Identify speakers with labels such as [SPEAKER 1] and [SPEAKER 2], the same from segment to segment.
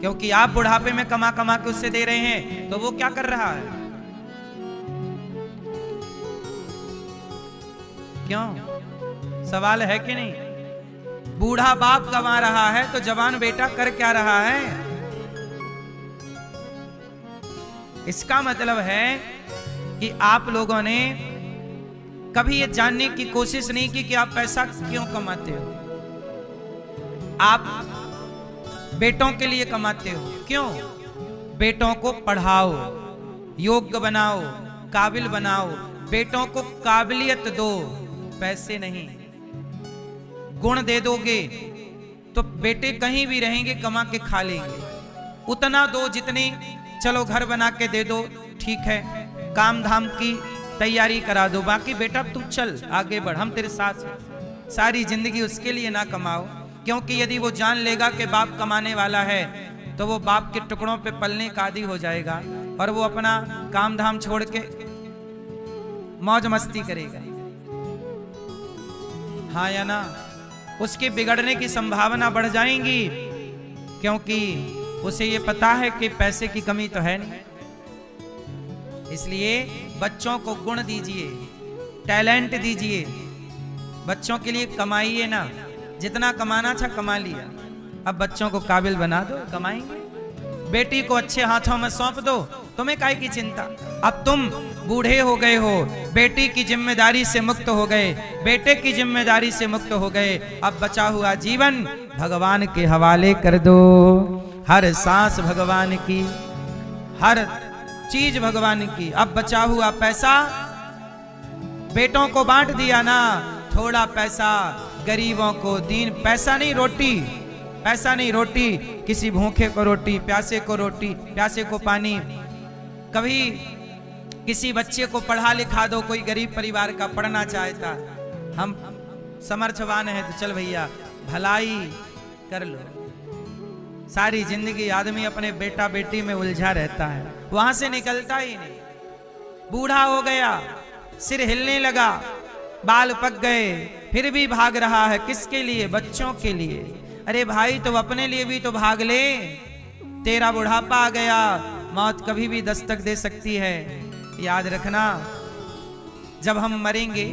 [SPEAKER 1] क्योंकि आप बुढ़ापे में कमा कमा के उससे दे रहे हैं, तो वो क्या कर रहा है? क्यों? सवाल है कि नहीं? बूढ़ा बाप कमा रहा है तो जवान बेटा कर क्या रहा है? इसका मतलब है कि आप लोगों ने कभी ये जानने की कोशिश नहीं की कि आप पैसा क्यों कमाते हो। आप बेटों के लिए कमाते हो। क्यों? बेटों को पढ़ाओ, योग्य बनाओ, काबिल बनाओ, बेटों को काबिलियत दो, पैसे नहीं। गुण दे दोगे तो बेटे कहीं भी रहेंगे, कमा के खा लेंगे। उतना दो जितने, चलो घर बना के दे दो, ठीक है, काम धाम की तैयारी करा दो, बाकी बेटा तू चल आगे बढ़, हम तेरे साथ हैं। सारी जिंदगी उसके लिए ना कमाओ, क्योंकि यदि वो जान लेगा कि बाप कमाने वाला है तो वो बाप के टुकड़ों पे पलने का आदी हो जाएगा और वो अपना काम धाम छोड़ के मौज मस्ती करेगा। हाँ या ना? उसके बिगड़ने की संभावना बढ़ जाएंगी, क्योंकि उसे ये पता है कि पैसे की कमी तो है नहीं। इसलिए बच्चों को गुण दीजिए, टैलेंट दीजिए, बच्चों के लिए कमाइए ना। जितना कमाना था कमा लिया, अब बच्चों को काबिल बना दो, कमाएंगे। बेटी को अच्छे हाथों में सौंप दो, तुम्हें काहे की चिंता। अब तुम बूढ़े हो गए हो, बेटी की जिम्मेदारी से मुक्त हो गए, बेटे की जिम्मेदारी से मुक्त हो गए। अब बचा हुआ जीवन भगवान के हवाले कर दो। हर सांस भगवान की, हर चीज भगवान की। अब बचा हुआ पैसा बेटों को बांट दिया ना, थोड़ा पैसा गरीबों को दीन। पैसा नहीं रोटी, पैसा नहीं रोटी, किसी भूखे को रोटी, प्यासे को रोटी, प्यासे को पानी। कभी किसी बच्चे को पढ़ा लिखा दो, कोई गरीब परिवार का पढ़ना चाहता, हम समर्थवान है तो चल भैया भलाई कर लो। सारी जिंदगी आदमी अपने बेटा बेटी में उलझा रहता है, वहां से निकलता ही नहीं। बूढ़ा हो गया, सिर हिलने लगा, बाल पक गए, फिर भी भाग रहा है। किसके लिए? बच्चों के लिए। अरे भाई तो अपने लिए भी तो भाग ले। तेरा बुढ़ापा आ गया, मौत कभी भी दस्तक दे सकती है। याद रखना, जब हम मरेंगे,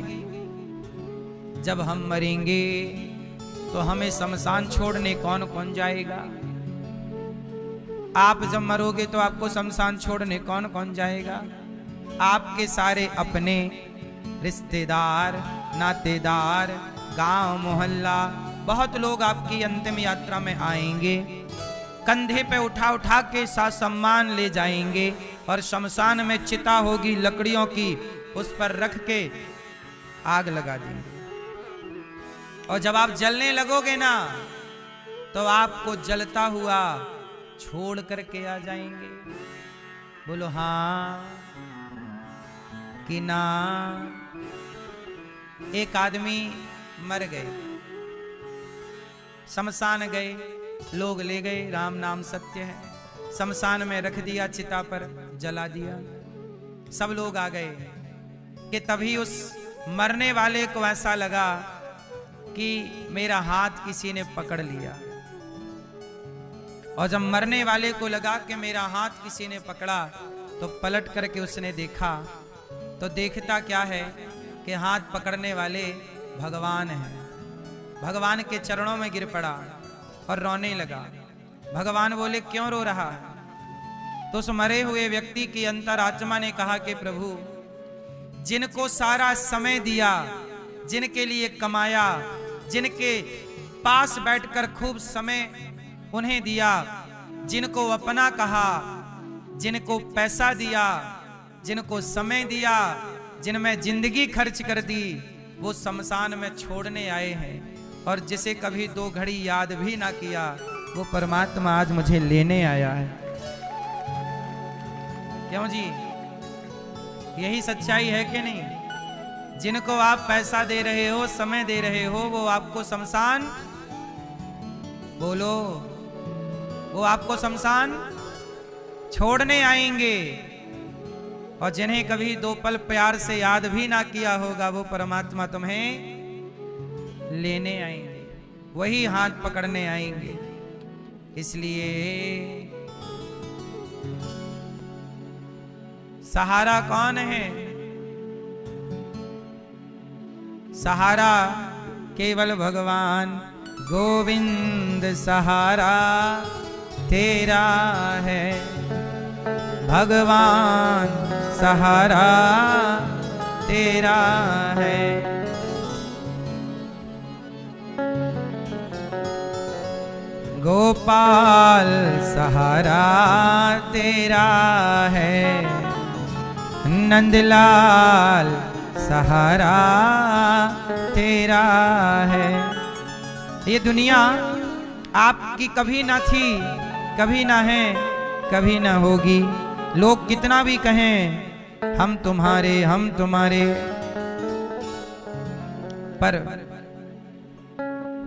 [SPEAKER 1] जब हम मरेंगे तो हमें शमशान छोड़ने कौन कौन जाएगा? आप जब मरोगे तो आपको शमशान छोड़ने कौन कौन जाएगा? आपके सारे अपने रिश्तेदार, नातेदार, गांव मोहल्ला, बहुत लोग आपकी अंतिम यात्रा में आएंगे, कंधे पे उठा उठा के साथ सम्मान ले जाएंगे और शमशान में चिता होगी लकड़ियों की, उस पर रख के आग लगा देंगे। और जब आप जलने लगोगे ना तो आपको जलता हुआ छोड़ करके आ जाएंगे। बोलो हाँ कि ना? एक आदमी मर गए, शमशान गए, लोग ले गए, राम नाम सत्य है, शमशान में रख दिया, चिता पर जला दिया। सब लोग आ गए कि तभी उस मरने वाले को ऐसा लगा कि मेरा हाथ किसी ने पकड़ लिया। और जब मरने वाले को लगा कि मेरा हाथ किसी ने पकड़ा तो पलट करके उसने देखा, तो देखता क्या है कि हाथ पकड़ने वाले भगवान हैं। भगवान के चरणों में गिर पड़ा और रोने लगा। भगवान बोले क्यों रो रहा है? तो उस मरे हुए व्यक्ति की अंतरात्मा ने कहा कि प्रभु, जिनको सारा समय दिया, जिनके लिए कमाया, जिनके पास बैठकर खूब समय उन्हें दिया, जिनको अपना कहा, जिनको पैसा दिया, जिनको समय दिया, जिनमें जिंदगी खर्च कर दी, वो शमशान में छोड़ने आए हैं। और जिसे कभी 2 घड़ी याद भी ना किया, वो परमात्मा आज मुझे लेने आया है। क्यों जी? यही सच्चाई है कि नहीं? जिनको आप पैसा दे रहे हो, समय दे रहे हो, वो आपको शमशान, बोलो, वो आपको शमशान छोड़ने आएंगे। और जिन्हें कभी 2 पल प्यार से याद भी ना किया होगा, वो परमात्मा तुम्हें लेने आएंगे, वही हाथ पकड़ने आएंगे। इसलिए सहारा कौन है? सहारा केवल भगवान गोविंद सहारा तेरा है। भगवान सहारा तेरा है। गोपाल सहारा तेरा है। नंदलाल सहारा तेरा है। ये दुनिया आपकी कभी ना थी, कभी ना है, कभी ना होगी। लोग कितना भी कहें हम तुम्हारे हम तुम्हारे,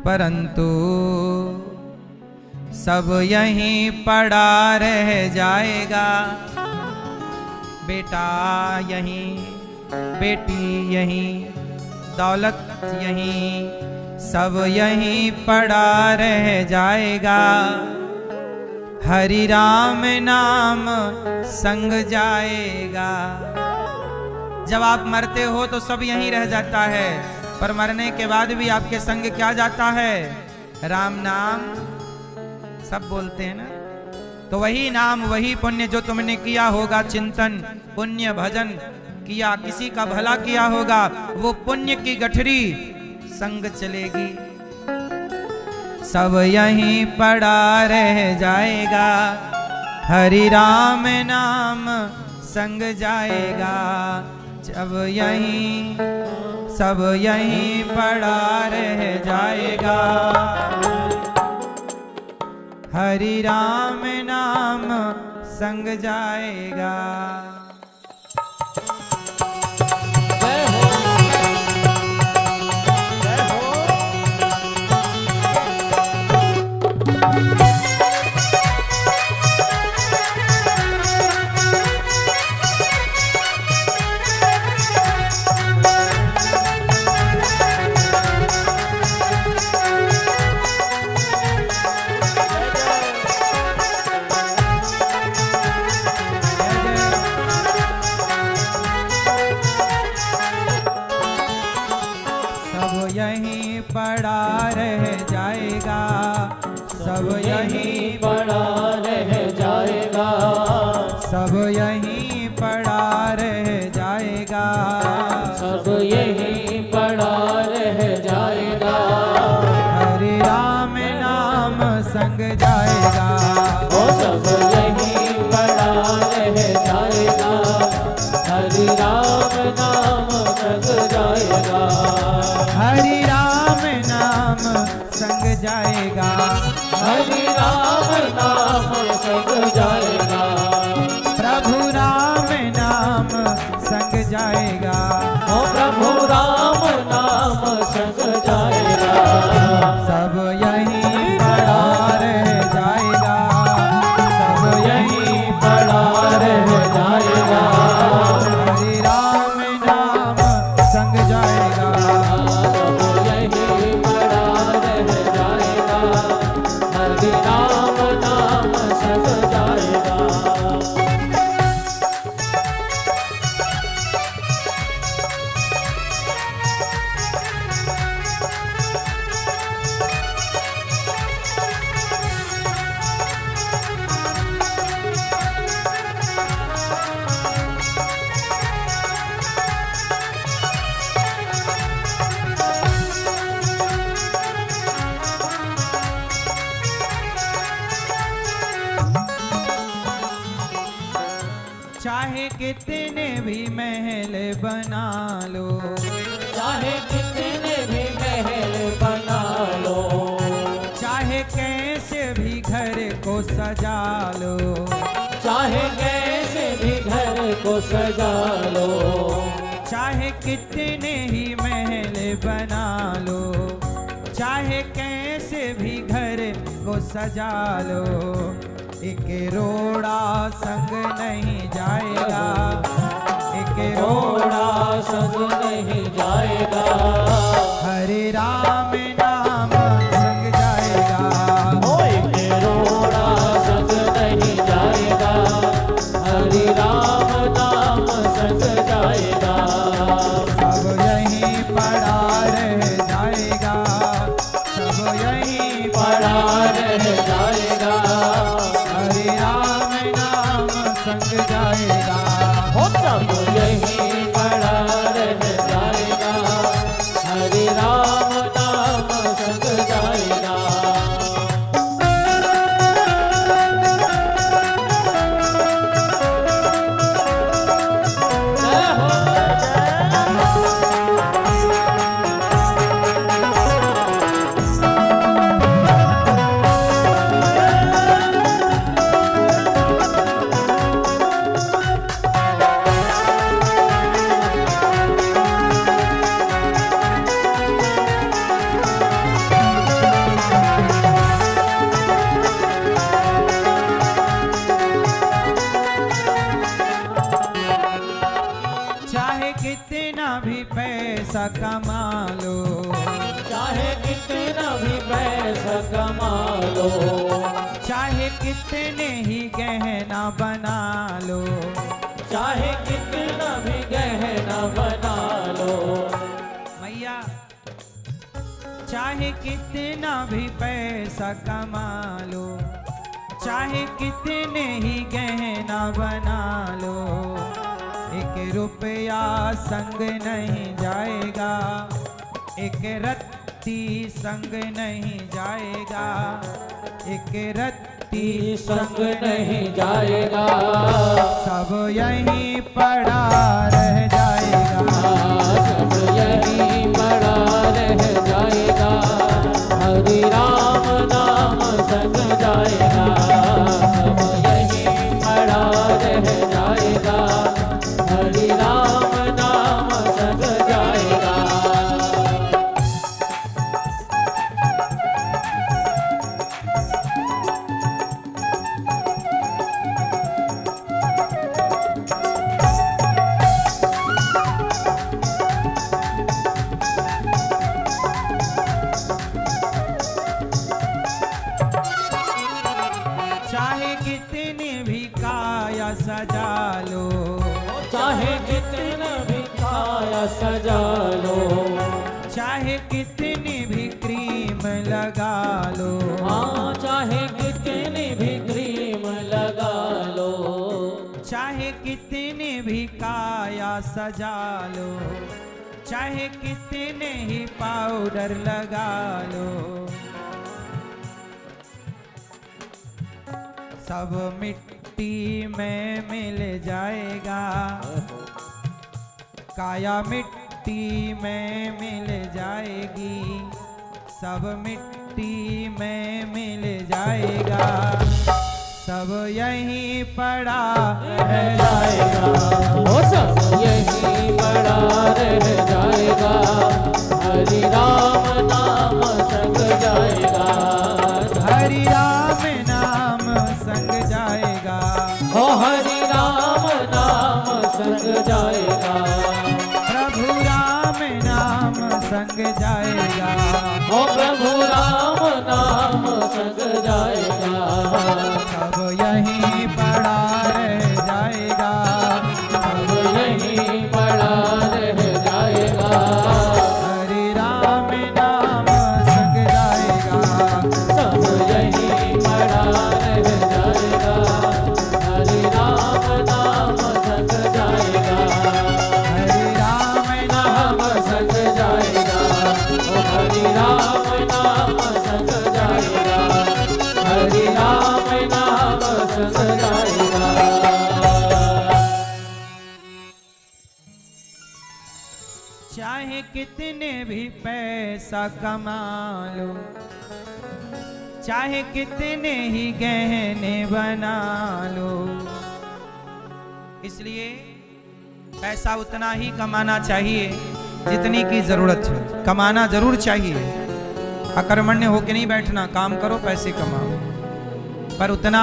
[SPEAKER 1] परंतु सब यहीं पड़ा रह जाएगा। बेटा यहीं, बेटी यहीं, दौलत यहीं, सब यहीं पड़ा रह जाएगा। हरि राम नाम संग जाएगा। जब आप मरते हो तो सब यहीं रह जाता है, पर मरने के बाद भी आपके संग क्या जाता है? राम नाम सब बोलते हैं ना। तो वही नाम, वही पुण्य जो तुमने किया होगा, चिंतन पुण्य भजन किया, किसी का भला किया होगा, वो पुण्य की गठरी संग चलेगी। सब यहीं पड़ा रह जाएगा। हरि राम नाम संग जाएगा। जब यहीं सब यहीं पड़ा रह जाएगा। हरि राम नाम संग जाएगा। यहीं पड़ा रह जाएगा। सब यहीं पड़ा रह जाएगा। सब यहीं पड़ा रह जाएगा। सब यहीं पड़ा रह जाएगा। हरि राम नाम संग जाएगा। ओ सब यहीं पड़ा रह जाएगा। हरि राम नाम संग जाएगा। हरि राम नाम संग जाएगा। हरि राम नाम संग जाएगा। प्रभु राम नाम संग जाएगा। ओ प्रभु राम नाम संग जाएगा। सब यहीं पड़ा रह जाएगा। सब यहीं पड़ा रह जाएगा। हरि राम नाम संग जाएगा। चाहे कितने भी महल बना लो। चाहे कितने भी महल बना लो। चाहे कैसे भी घर को सजा लो। चाहे कैसे भी घर को सजा लो। चाहे कितने ही महल बना लो। चाहे कैसे भी घर को सजा लो। एक रोड़ा संग नहीं जाएगा। एक रोड़ा संग नहीं जाएगा। हरे राम नाम संग जाएगा। ओ एक रोड़ा संग नहीं जाएगा। हरे राम नाम पैसा कमा लो,
[SPEAKER 2] चाहे कितना भी पैसा कमा लो,
[SPEAKER 1] चाहे कितने ही गहना बना लो,
[SPEAKER 2] चाहे कितना भी गहना बना लो।
[SPEAKER 1] मैया चाहे कितना भी पैसा कमा लो, चाहे कितने ही गहना बना लो, एक रुपया संग नहीं जाएगा, एक रत्ती संग नहीं जाएगा, एक रत्ती
[SPEAKER 2] संग नहीं जाएगा,
[SPEAKER 1] सब यहीं पड़ा रह जाएगा,
[SPEAKER 2] सब यहीं पड़ा रह जाएगा, हरि राम नाम संग जाएगा, सब यहीं पड़ा रह जाएगा, हरि राम नाम संग जाएगा।
[SPEAKER 1] चाहे कितने भी काया सजा लो,
[SPEAKER 2] चाहे कितना भी काया सजा लो,
[SPEAKER 1] चाहे कितनी भी क्रीम लगा लो,
[SPEAKER 2] हाँ चाहे कितनी भी क्रीम लगा लो,
[SPEAKER 1] चाहे कितने भी काया सजा लो, चाहे कितने ही पाउडर लगा लो, सब मिट्टी में मिल जाएगा, काया मिट्टी में मिल जाएगी, सब मिट्टी में मिल जाएगा, सब यहीं पड़ा रह जाएगा,
[SPEAKER 2] वो सब यहीं पड़ा रह जाएगा, हरि राम नाम संग जाएगा,
[SPEAKER 1] हरि राम नाम संग जाएगा,
[SPEAKER 2] ओ हरि राम नाम संग जाएगा,
[SPEAKER 1] प्रभु राम नाम संग जाएगा,
[SPEAKER 2] ओ प्रभु राम नाम संग जाएगा,
[SPEAKER 1] सब यहीं पड़ा रह जाएगा,
[SPEAKER 2] सब यहीं पड़ा रह जाएगा,
[SPEAKER 1] हरि राम नाम संग जाएगा,
[SPEAKER 2] सब यहीं पड़ा रह जाएगा, हरि राम नाम संग जाएगा,
[SPEAKER 1] हरि राम नाम
[SPEAKER 2] संग जाएगा, ओ हरि राम नाम संग जाएगा, हरि राम नाम संग जाएगा।
[SPEAKER 1] चाहे कितने भी पैसा कमा लो, चाहे कितने ही गहने बना लो, इसलिए पैसा उतना ही कमाना चाहिए जितनी की जरूरत है। कमाना जरूर चाहिए, अकर्मण्य होके नहीं बैठना, काम करो पैसे कमाओ, पर उतना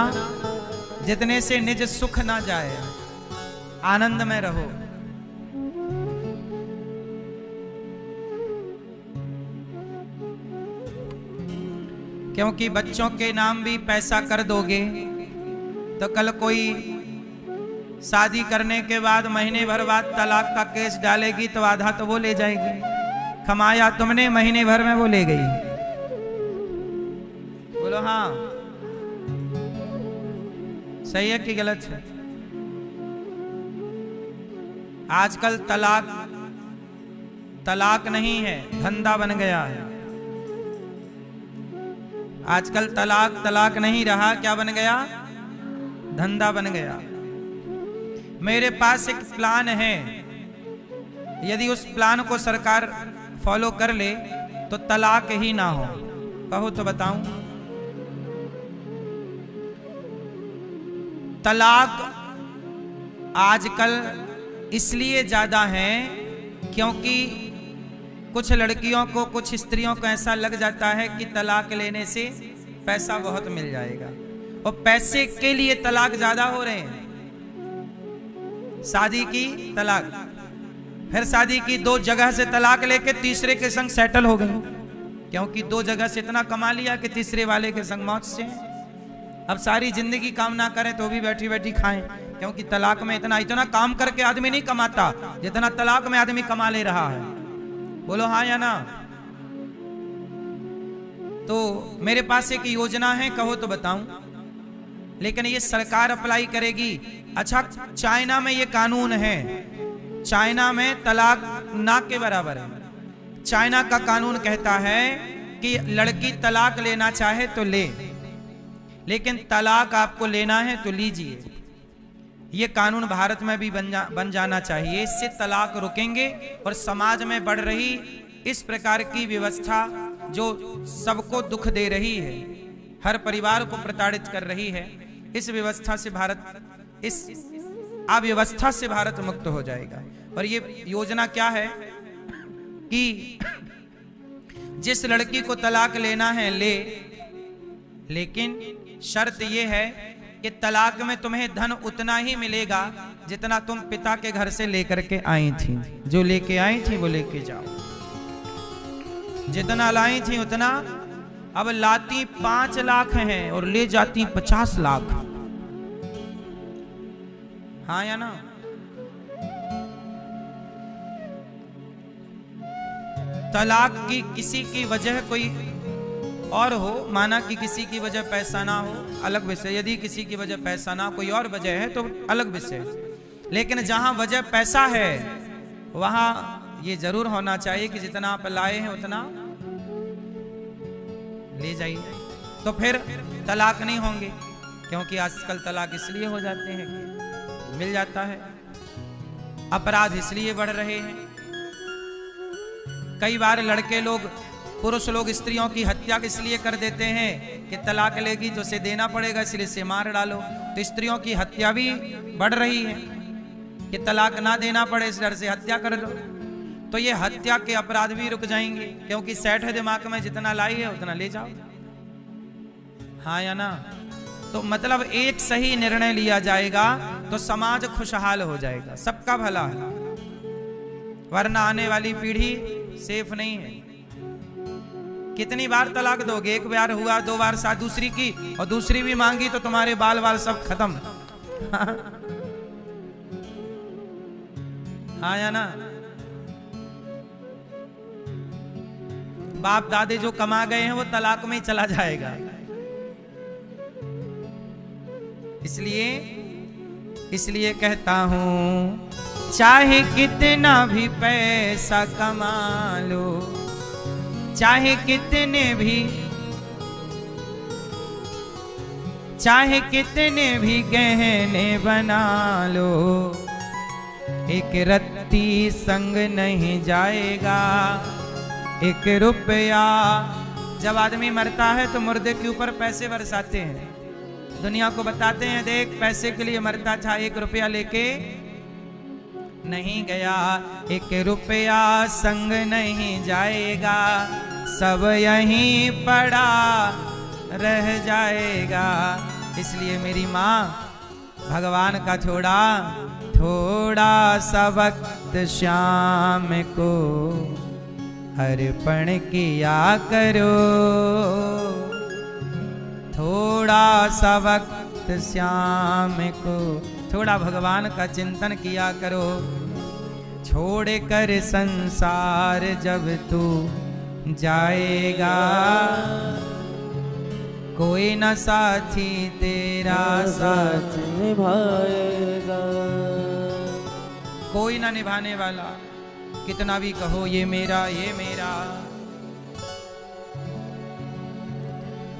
[SPEAKER 1] जितने से निज सुख ना जाए, आनंद में रहो। क्योंकि बच्चों के नाम भी पैसा कर दोगे तो कल कोई शादी करने के बाद महीने भर बाद तलाक का केस डालेगी तो आधा तो वो ले जाएगी। कमाया तुमने, महीने भर में वो ले गई। बोलो हाँ, सही है कि गलत है? आजकल तलाक नहीं है, धंधा बन गया है। आजकल तलाक नहीं रहा, क्या बन गया? धंधा बन गया। मेरे पास एक प्लान है, यदि उस प्लान को सरकार फॉलो कर ले तो तलाक ही ना हो। कहो तो बताऊं। तलाक आजकल इसलिए ज्यादा है क्योंकि कुछ लड़कियों को, कुछ स्त्रियों को ऐसा लग जाता है कि तलाक लेने से पैसा बहुत मिल जाएगा, और पैसे के लिए तलाक ज्यादा हो रहे हैं। शादी की तलाक, फिर शादी की, 2 जगह से तलाक लेके तीसरे के संग सेटल हो गई, क्योंकि 2 जगह से इतना कमा लिया कि तीसरे वाले के संग मौत से। अब सारी जिंदगी काम ना करें तो भी बैठी बैठी खाएं, क्योंकि तलाक में इतना काम करके आदमी नहीं कमाता जितना तलाक में आदमी कमा ले रहा है। बोलो हाँ या ना। तो मेरे पास एक योजना है, कहो तो बताऊं, लेकिन ये सरकार अप्लाई करेगी। अच्छा, चाइना में ये कानून है, चाइना में तलाक ना के बराबर है। चाइना का कानून कहता है कि लड़की तलाक लेना चाहे तो ले, लेकिन तलाक आपको लेना है तो लीजिए। ये कानून भारत में भी बन जाना चाहिए। इससे तलाक रुकेंगे और समाज में बढ़ रही इस प्रकार की व्यवस्था जो सबको दुख दे रही है, हर परिवार को प्रताड़ित कर रही है, इस व्यवस्था से भारत, इस अव्यवस्था से भारत मुक्त हो जाएगा। और ये योजना क्या है कि जिस लड़की को तलाक लेना है ले, लेकिन शर्त ये है कि तलाक में तुम्हें धन उतना ही मिलेगा जितना तुम पिता के घर से लेकर के आई थी। जो लेके आई थी वो लेके जाओ, जितना लाई थी उतना। अब लाती 5 लाख हैं और ले जाती 50 लाख। हाँ या ना। तलाक की किसी की वजह कोई और हो, माना कि किसी की वजह पैसा ना हो, अलग विषय। यदि किसी की वजह पैसा ना, कोई और वजह है तो अलग विषय। लेकिन जहां वजह पैसा है वहां ये जरूर होना चाहिए कि जितना आप लाए हैं उतना ले जाइए, तो फिर तलाक नहीं होंगे। क्योंकि आजकल तलाक इसलिए हो जाते हैं कि मिल जाता है, अपराध इसलिए बढ़ रहे हैं। कई बार लड़के लोग, पुरुष लोग स्त्रियों की हत्या इसलिए कर देते हैं कि तलाक लेगी तो उसे देना पड़ेगा, इसलिए से मार डालो। तो स्त्रियों की हत्या भी बढ़ रही है कि तलाक ना देना पड़े, इस डर से हत्या कर लो। तो ये हत्या के अपराध भी रुक जाएंगे, क्योंकि सेट है दिमाग में जितना लाई है उतना ले जाओ। हाँ या ना। तो मतलब एक सही निर्णय लिया जाएगा तो समाज खुशहाल हो जाएगा, सबका भला है। वरना आने वाली पीढ़ी सेफ नहीं है। कितनी बार तलाक दोगे? 1 बार हुआ, 2 बार साथ दूसरी की, और दूसरी भी मांगी तो तुम्हारे बाल बाल सब खत्म। हाँ या ना। बाप दादे जो कमा गए हैं वो तलाक में ही चला जाएगा। इसलिए कहता हूं, चाहे कितना भी पैसा कमा लो, चाहे कितने भी गहने बना लो, एक रत्ती संग नहीं जाएगा, 1 रुपया। जब आदमी मरता है तो मुर्दे के ऊपर पैसे बरसाते हैं, दुनिया को बताते हैं देख पैसे के लिए मरता था, 1 रुपया लेके नहीं गया, 1 रुपया संग नहीं जाएगा, सब यहीं पड़ा रह जाएगा। इसलिए मेरी माँ भगवान का थोड़ा सा वक्त शाम को अर्पण किया करो, थोड़ा सा वक्त शाम को थोड़ा भगवान का चिंतन किया करो। छोड़ कर संसार जब तू जाएगा, कोई न साथी तेरा साथ निभाएगा, कोई न निभाने वाला। कितना भी कहो ये मेरा ये मेरा,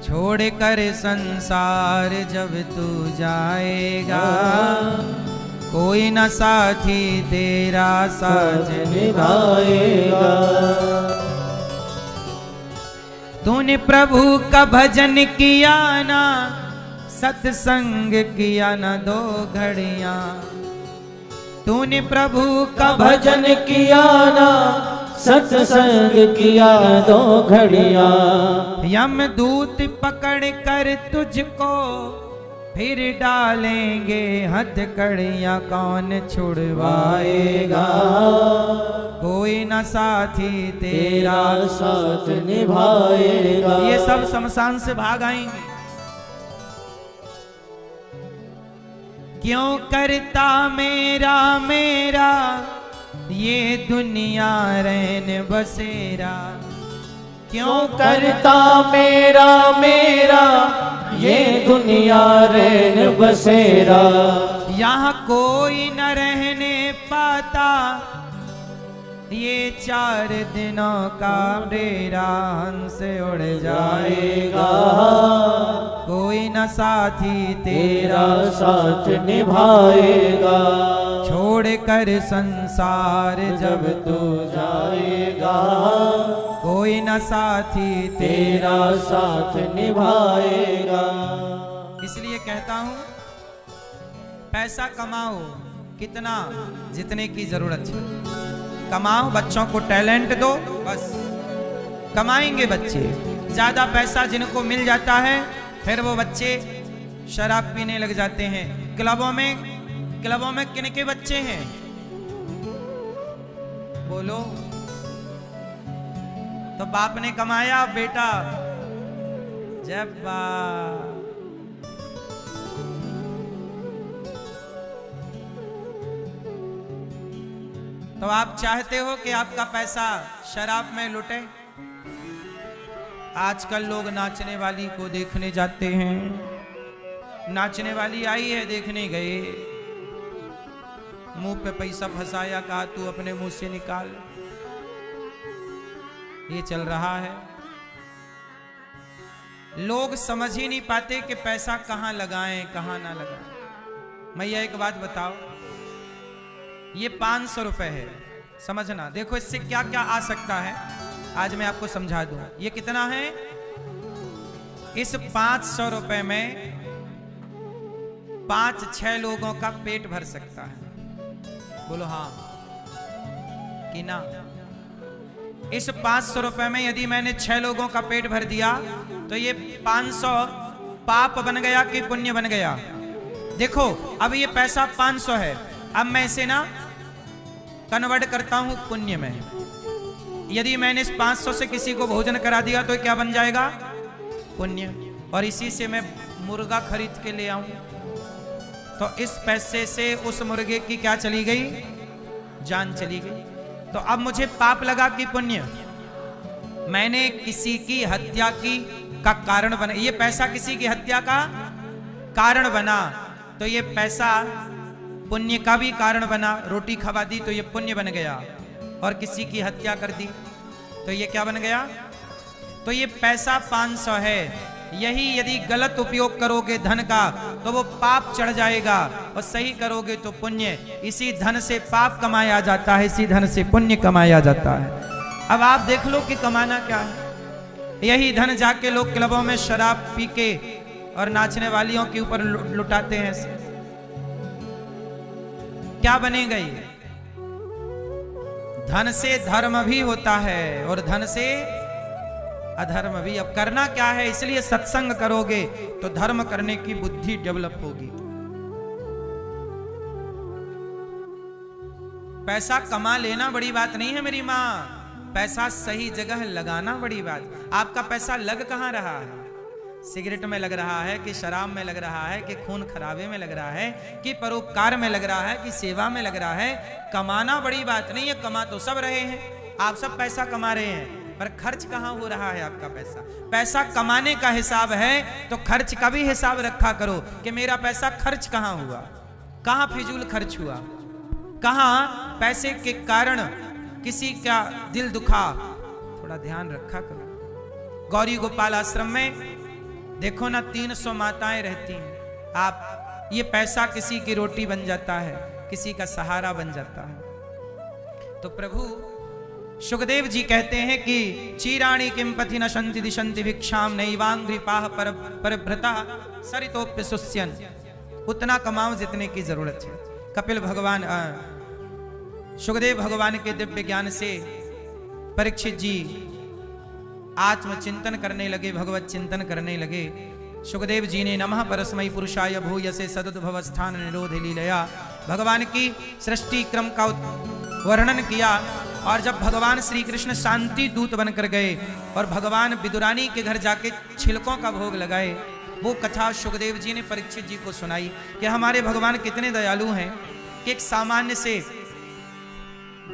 [SPEAKER 1] छोड़ कर संसार जब तू जाएगा, कोई न साथी तेरा साथ निभाएगा। तूने प्रभु का भजन किया ना, सत्संग किया ना 2 घड़ियां, तूने प्रभु का भजन किया ना, सत्संग किया 2 घड़ियां, यमदूत पकड़ कर तुझको फिर डालेंगे हथकड़ियाँ कौन छुड़वाएगा। कोई न साथी तेरा
[SPEAKER 2] साथ निभाएगा।
[SPEAKER 1] ये सब शमशान से भाग आएंगे। क्यों करता मेरा मेरा ये दुनिया रैन बसेरा।
[SPEAKER 2] क्यों करता मेरा मेरा ये दुनिया रैन बसेरा।
[SPEAKER 1] यहाँ कोई न रहने पाता ये 4 दिनों का डेरा हंस उड़ जाएगा। कोई न साथी तेरा
[SPEAKER 2] साथ निभाएगा।
[SPEAKER 1] छोड़ कर संसार जब तू
[SPEAKER 2] जाएगा
[SPEAKER 1] कोई न साथी
[SPEAKER 2] तेरा साथ निभाएगा।
[SPEAKER 1] इसलिए कहता हूं पैसा कमाओ कितना जितने की जरूरत है कमाओ। बच्चों को टैलेंट दो बस कमाएंगे बच्चे। ज्यादा पैसा जिनको मिल जाता है फिर वो बच्चे शराब पीने लग जाते हैं। क्लबों में किनके बच्चे हैं बोलो। तो बाप ने कमाया बेटा जब तो आप चाहते हो कि आपका पैसा शराब में लुटे। आजकल लोग नाचने वाली को देखने जाते हैं। नाचने वाली आई है देखने गए, मुंह पे पैसा फंसाया, कहा तू अपने मुंह से निकाल। ये चल रहा है। लोग समझ ही नहीं पाते कि पैसा कहां लगाएं कहां ना लगाएं। मैया एक बात बताओ, ये 500 रुपए है, समझना। देखो इससे क्या क्या आ सकता है आज मैं आपको समझा दूं। ये कितना है? इस 500 रुपए में 5-6 लोगों का पेट भर सकता है। बोलो हाँ कि ना। इस 500 रुपए में यदि मैंने 6 लोगों का पेट भर दिया तो ये 500 पाप बन गया कि पुण्य बन गया? देखो अब ये पैसा 500 है, अब मैं इसे ना कन्वर्ट करता हूं पुण्य में। यदि मैंने इस 500 से किसी को भोजन करा दिया तो क्या बन जाएगा? पुण्य। और इसी से मैं मुर्गा खरीद के ले आऊं तो इस पैसे से उस मुर्गे की क्या चली गई? जान चली गई। तो अब मुझे पाप लगा कि पुण्य? मैंने किसी की हत्या की का कारण बना, ये पैसा किसी की हत्या का कारण बना तो ये पैसा पुण्य का भी कारण बना। रोटी खवा दी तो ये पुण्य बन गया, और किसी की हत्या कर दी तो ये क्या बन गया? तो ये पैसा 500 है, यही यदि गलत उपयोग करोगे धन का तो वो पाप चढ़ जाएगा, और सही करोगे तो पुण्य। इसी धन से पाप कमाया जाता है, इसी धन से पुण्य कमाया जाता है। अब आप देख लो कि कमाना क्या है। यही धन जाके लोग क्लबों में शराब पी के और नाचने वालियों के ऊपर लुटाते हैं। क्या बनेगा ये? धन से धर्म भी होता है और धन से अधर्म भी। अब करना क्या है? इसलिए सत्संग करोगे तो धर्म करने की बुद्धि डेवलप होगी। पैसा कमा लेना बड़ी बात नहीं है मेरी माँ, पैसा सही जगह लगाना बड़ी बात। आपका पैसा लग कहां रहा है? सिगरेट में लग रहा है कि शराब में लग रहा है कि खून खराबे में लग रहा है कि परोपकार में लग रहा है कि सेवा में लग रहा है? कमाना बड़ी बात नहीं है, कमा तो सब रहे हैं, आप सब पैसा कमा रहे हैं, पर खर्च कहां हो रहा है आपका पैसा? पैसा कमाने का हिसाब है तो खर्च का भी हिसाब रखा करो कि मेरा पैसा खर्च कहां हुआ, कहां फिजूल खर्च हुआ, कहां पैसे के कारण किसी का दिल दुखा। थोड़ा ध्यान रखा करो। गौरी गोपाल आश्रम में देखो ना 300 माताएं रहती हैं। आप ये पैसा किसी की रोटी बन जाता है, किसी का सहारा बन जाता है। तो प्रभु सुखदेव जी कहते हैं कि चीराणी किम पथि न शंति दिशंति भिक्षाम नैवांग्रिपाह परभृता सरितोप्य सुस्यन। उतना कमाओ जितने की जरूरत है। कपिल भगवान सुखदेव भगवान के दिव्य ज्ञान से परीक्षित जी आत्मचिंतन करने लगे, भगवत चिंतन करने लगे। सुखदेव जी ने नमः परस्मै पुरुषाय भूयसे सदुद्भव स्थान निरोध लीलया भगवान की सृष्टि क्रम का वर्णन किया। और जब भगवान श्री कृष्ण शांति दूत बनकर गए और भगवान विदुरानी के घर जाके छिलकों का भोग लगाए, वो कथा सुखदेव जी ने परीक्षित जी को सुनाई कि हमारे भगवान कितने दयालु हैं कि एक सामान्य से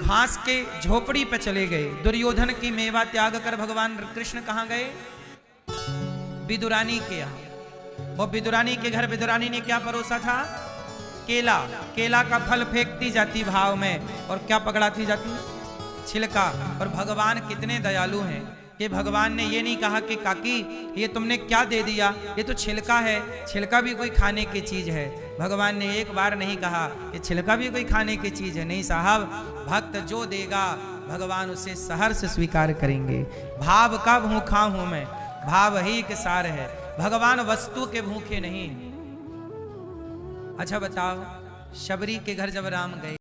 [SPEAKER 1] घास के झोपड़ी पे चले गए। दुर्योधन की मेवा त्याग कर भगवान कृष्ण कहाँ गए? विदुरानी के यहाँ। वो विदुरानी के घर विदुरानी ने क्या परोसा था? केला। केला का फल फेंकती जाती भाव में और क्या पकड़ाती जाती? छिलका। और भगवान कितने दयालु हैं कि भगवान ने ये नहीं कहा कि काकी ये तुमने क्या दे दिया, ये तो छिलका है, छिलका भी कोई खाने की चीज है। भगवान ने एक बार नहीं कहा कि छिलका भी कोई खाने की चीज है। नहीं साहब, भक्त जो देगा भगवान उसे सहर्ष स्वीकार करेंगे। भाव का भूखा हूं मैं, भाव ही एक सार है, भगवान वस्तु के भूखे नहीं। अच्छा बताओ, शबरी के घर जब राम गए